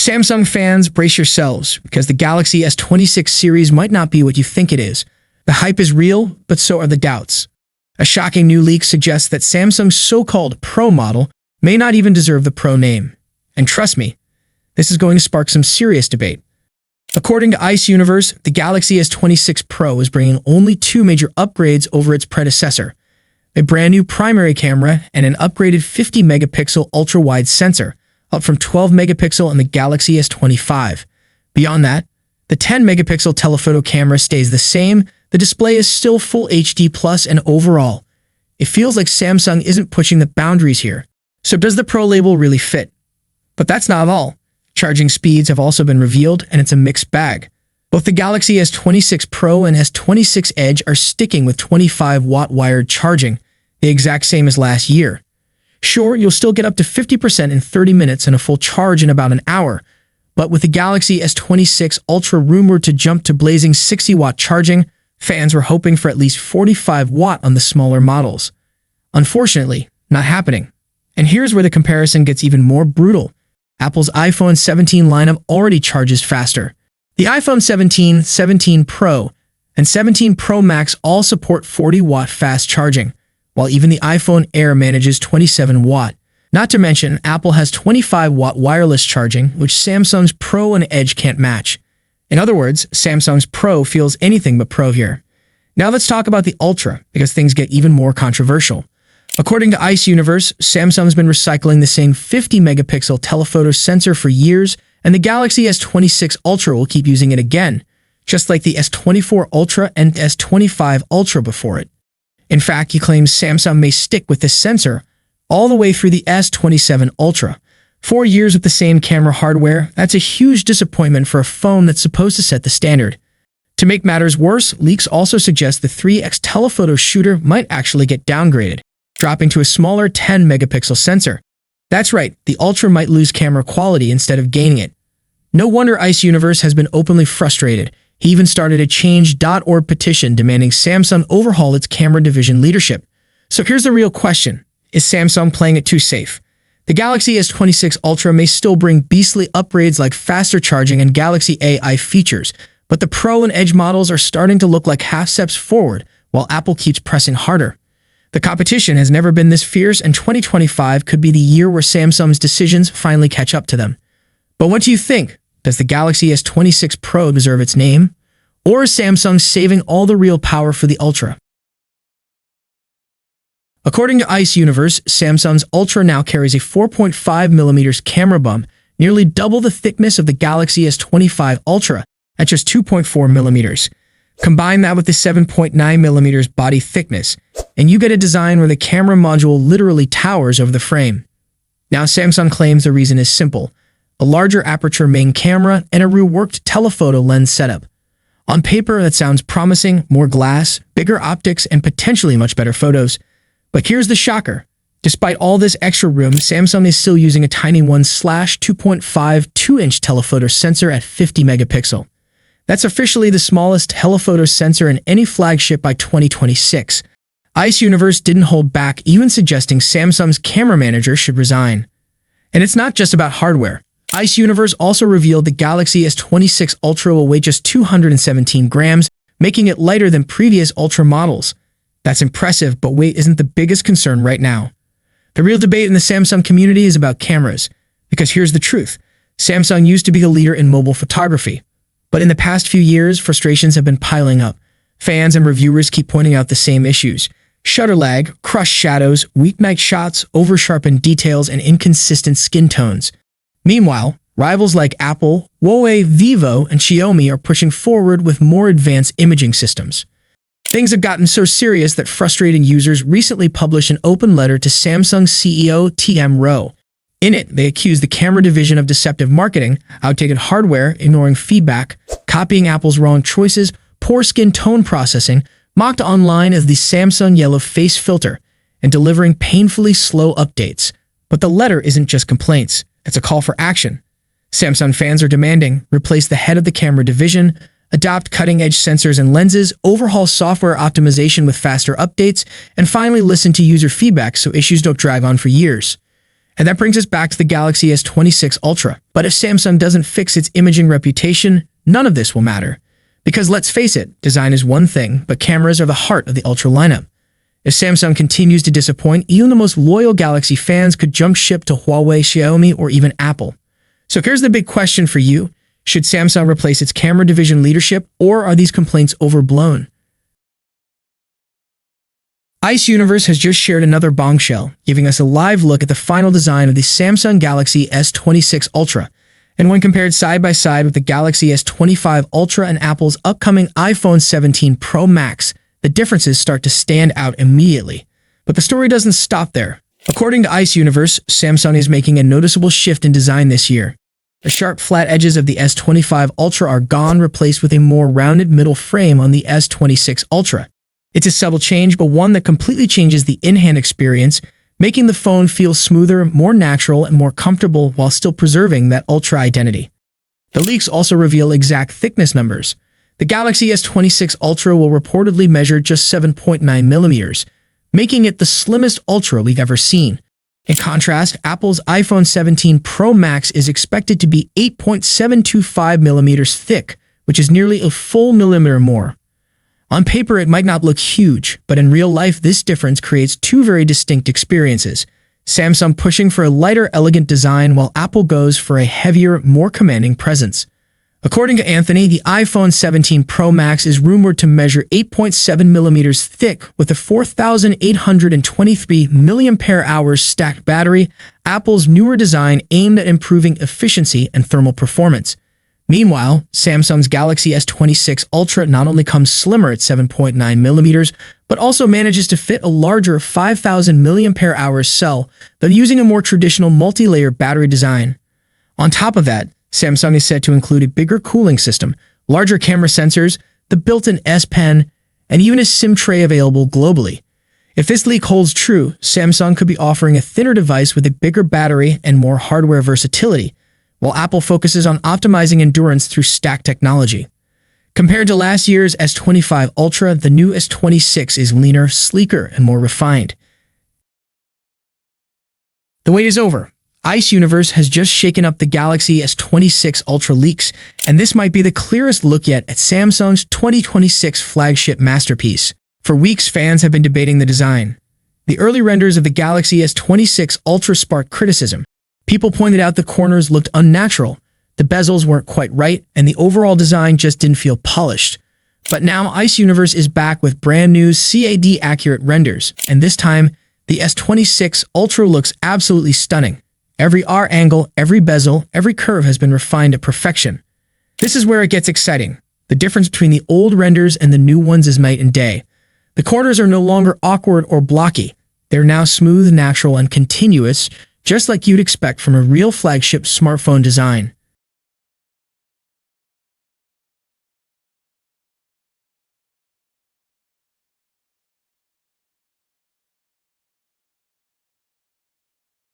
Samsung fans, brace yourselves, because the Galaxy S26 series might not be what you think it is. The hype is real, but so are the doubts. A shocking new leak suggests that Samsung's so-called Pro model may not even deserve the Pro name. And trust me, this is going to spark some serious debate. According to Ice Universe, the Galaxy S26 Pro is bringing only two major upgrades over its predecessor: a brand new primary camera and an upgraded 50-megapixel ultra-wide sensor, up from 12-megapixel in the Galaxy S25. Beyond that, the 10-megapixel telephoto camera stays the same, the display is still Full HD+, and overall, it feels like Samsung isn't pushing the boundaries here. So does the Pro label really fit? But that's not all. Charging speeds have also been revealed, and it's a mixed bag. Both the Galaxy S26 Pro and S26 Edge are sticking with 25-watt wired charging, the exact same as last year. Sure, you'll still get up to 50% in 30 minutes and a full charge in about an hour, but with the Galaxy S26 Ultra rumored to jump to blazing 60-watt charging, fans were hoping for at least 45-watt on the smaller models. Unfortunately, not happening. And here's where the comparison gets even more brutal. Apple's iPhone 17 lineup already charges faster. The iPhone 17, 17 Pro, and 17 Pro Max all support 40-watt fast charging, while even the iPhone Air manages 27-watt. Not to mention, Apple has 25-watt wireless charging, which Samsung's Pro and Edge can't match. In other words, Samsung's Pro feels anything but Pro here. Now let's talk about the Ultra, because things get even more controversial. According to Ice Universe, Samsung's been recycling the same 50-megapixel telephoto sensor for years, and the Galaxy S26 Ultra will keep using it again, just like the S24 Ultra and S25 Ultra before it. In fact, he claims Samsung may stick with this sensor all the way through the S27 Ultra. 4 years with the same camera hardware, that's a huge disappointment for a phone that's supposed to set the standard. To make matters worse, leaks also suggest the 3x telephoto shooter might actually get downgraded, dropping to a smaller 10-megapixel sensor. That's right, the Ultra might lose camera quality instead of gaining it. No wonder Ice Universe has been openly frustrated. He even started a change.org petition demanding Samsung overhaul its camera division leadership. So here's the real question. Is Samsung playing it too safe? The Galaxy S26 Ultra may still bring beastly upgrades like faster charging and Galaxy AI features, but the Pro and Edge models are starting to look like half steps forward, while Apple keeps pressing harder. The competition has never been this fierce, and 2025 could be the year where Samsung's decisions finally catch up to them. But what do you think? Does the Galaxy S26 Pro deserve its name? Or is Samsung saving all the real power for the Ultra? According to Ice Universe, Samsung's Ultra now carries a 4.5mm camera bump, nearly double the thickness of the Galaxy S25 Ultra at just 2.4mm. Combine that with the 7.9mm body thickness, and you get a design where the camera module literally towers over the frame. Now, Samsung claims the reason is simple: a larger aperture main camera and a reworked telephoto lens setup. On paper, that sounds promising: more glass, bigger optics, and potentially much better photos. But here's the shocker. Despite all this extra room, Samsung is still using a tiny 1/2.5 2-inch telephoto sensor at 50 megapixel. That's officially the smallest telephoto sensor in any flagship by 2026. Ice Universe didn't hold back, even suggesting Samsung's camera manager should resign. And it's not just about hardware. Ice Universe also revealed the Galaxy S26 Ultra will weigh just 217 grams, making it lighter than previous Ultra models. That's impressive, but weight isn't the biggest concern right now. The real debate in the Samsung community is about cameras. Because here's the truth. Samsung used to be the leader in mobile photography. But in the past few years, frustrations have been piling up. Fans and reviewers keep pointing out the same issues: shutter lag, crushed shadows, weak night shots, over-sharpened details, and inconsistent skin tones. Meanwhile, rivals like Apple, Huawei, Vivo, and Xiaomi are pushing forward with more advanced imaging systems. Things have gotten so serious that frustrated users recently published an open letter to Samsung CEO T.M. Rowe. In it, they accuse the camera division of deceptive marketing, outdated hardware, ignoring feedback, copying Apple's wrong choices, poor skin tone processing, mocked online as the Samsung yellow face filter, and delivering painfully slow updates. But the letter isn't just complaints, it's a call for action. Samsung fans are demanding replace the head of the camera division, adopt cutting-edge sensors and lenses, overhaul software optimization with faster updates, and finally listen to user feedback so issues don't drag on for years. And that brings us back to the Galaxy S26 Ultra. But if Samsung doesn't fix its imaging reputation, none of this will matter. Because let's face it, design is one thing, but cameras are the heart of the Ultra lineup. If Samsung continues to disappoint, even the most loyal Galaxy fans could jump ship to Huawei, Xiaomi, or even Apple. So here's the big question for you. Should Samsung replace its camera division leadership, or are these complaints overblown? Ice Universe has just shared another bombshell, giving us a live look at the final design of the Samsung Galaxy S26 Ultra. And when compared side by side with the Galaxy S25 Ultra and Apple's upcoming iPhone 17 Pro Max, the differences start to stand out immediately. But the story doesn't stop there. According to Ice Universe, Samsung is making a noticeable shift in design this year. The sharp flat edges of the S25 Ultra are gone, replaced with a more rounded middle frame on the S26 Ultra. It's a subtle change, but one that completely changes the in-hand experience, making the phone feel smoother, more natural, and more comfortable while still preserving that Ultra identity. The leaks also reveal exact thickness numbers. The Galaxy S26 Ultra will reportedly measure just 7.9 millimeters, making it the slimmest Ultra we've ever seen. In contrast, Apple's iPhone 17 Pro Max is expected to be 8.725 millimeters thick, which is nearly a full millimeter more. On paper, it might not look huge, but in real life, this difference creates two very distinct experiences. Samsung pushing for a lighter, elegant design, while Apple goes for a heavier, more commanding presence. According to Anthony, the iPhone 17 Pro Max is rumored to measure 8.7 millimeters thick with a 4,823 mAh stacked battery, Apple's newer design aimed at improving efficiency and thermal performance. Meanwhile, Samsung's Galaxy S26 Ultra not only comes slimmer at 7.9 millimeters, but also manages to fit a larger 5,000 mAh cell, though using a more traditional multi-layer battery design. On top of that, Samsung is set to include a bigger cooling system, larger camera sensors, the built-in S Pen, and even a SIM tray available globally. If this leak holds true, Samsung could be offering a thinner device with a bigger battery and more hardware versatility, while Apple focuses on optimizing endurance through stack technology. Compared to last year's S25 Ultra, the new S26 is leaner, sleeker, and more refined. The wait is over. Ice Universe has just shaken up the Galaxy S26 Ultra leaks, and this might be the clearest look yet at Samsung's 2026 flagship masterpiece. For weeks, fans have been debating the design. The early renders of the Galaxy S26 Ultra sparked criticism. People pointed out the corners looked unnatural, the bezels weren't quite right, and the overall design just didn't feel polished. But now Ice Universe is back with brand new CAD-accurate renders, and this time, the S26 Ultra looks absolutely stunning. Every R angle, every bezel, every curve has been refined to perfection. This is where it gets exciting. The difference between the old renders and the new ones is night and day. The corners are no longer awkward or blocky. They're now smooth, natural, and continuous, just like you'd expect from a real flagship smartphone design.